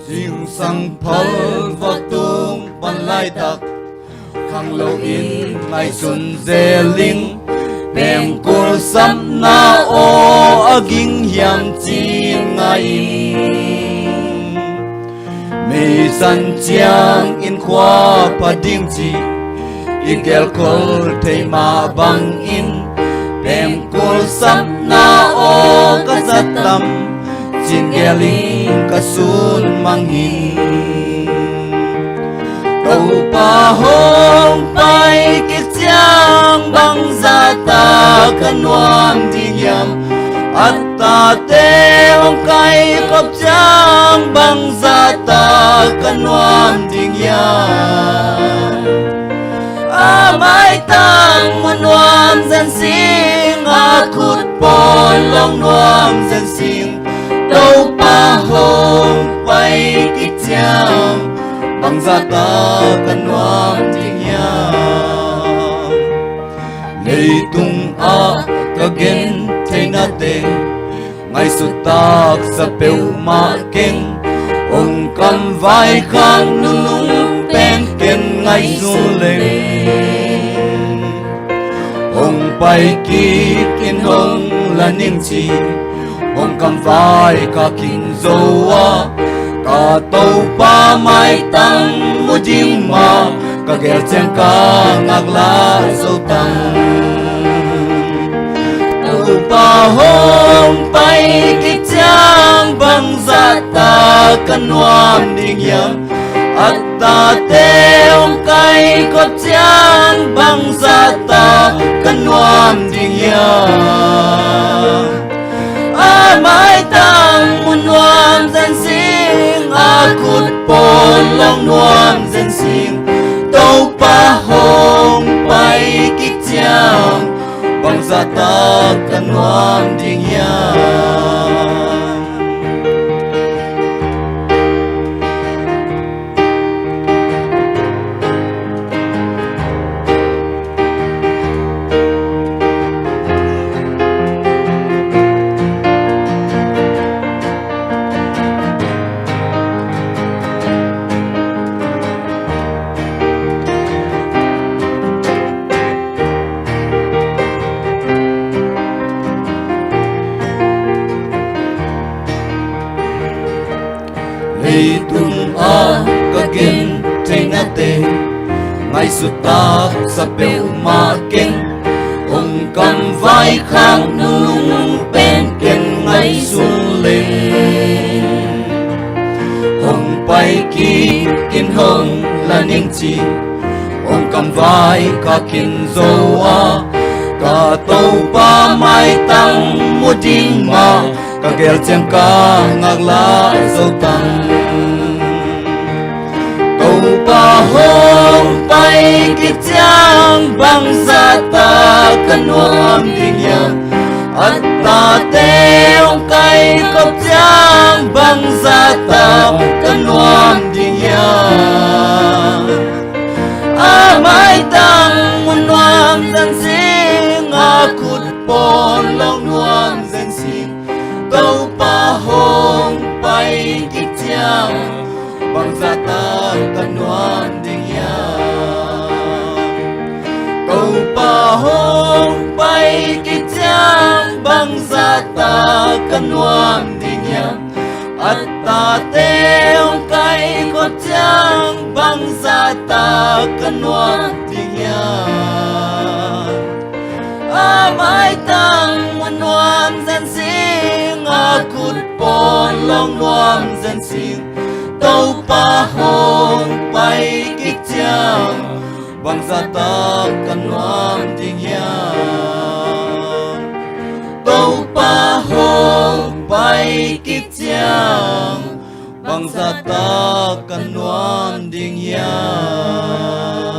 riêng sang phật và tung ban lai tắc khang lâu in ngày xuân dê linh bèn cô sắm na ô aging hiam chin ngày mê san chiang in khoa pa ding chi igel kol thei ma bang in bèn cô sắm na ô ka zat tam chin geling ka sun mang hin đâu pa hong pai ki chiang bang za ta kan nuam ding yam atta te hong kai kop chiang bang za ta kan nuam ding yam a mai tang mun nuam zan sing a khut pon long nuam zan sing đâu pa hong pai ki chiang bang za ta kan nuam ding yam lei tung a ka gen theina te ngai su tak sa peu ma ken ong kam vai khang nu lung pen ken ngai zu le ong pai ki kin hong la ning chi ong kam vai ka kin zo a ka tàu pa mai tăng mu ding ma ka gel chang ka ngak la zo tăng tàu pa hong pai ki chang bang za ta kan nuam ding yam atta te hong kai ko chang bang za ta kan nuam ding yam a mai tăng mu nuam zan sing a khut pon long nuam zan sing tàu pa hong pai ki chiang bang za ta kan nuam ding yam lei tung a ka gen theina te ngai su ta sa peu ma ken ong kam vai khang nu lung pen ken ngai sun le ong pai ki kin hong la ning chi ong kam vai ka kin zo a ka tàu pa mai tăng mu ding ma ka gel chang ka ngak la zo tăng tàu pa hong pai ki chang bang za ta kan nuam ding yam atta te hong kai kop chang bang za ta kan nuam ding yam a mai tang mun nuam zan sing a khut pon long nuam zan sing tàu pa hong pai ki chiang bang za ta kan nuam ding yam tàu pa hong pai ki chiang bang za ta kan nuam ding yam atta te hong kai ko chiang bang za ta kan nuam ding yam a mai tang mun nuam zan sing a khut pon long nuam zan sing tàu pa hong pai ki chiang bang za ta kan nuam ding yam tàu pa hong pai ki chiang bang za ta kan nuam ding yam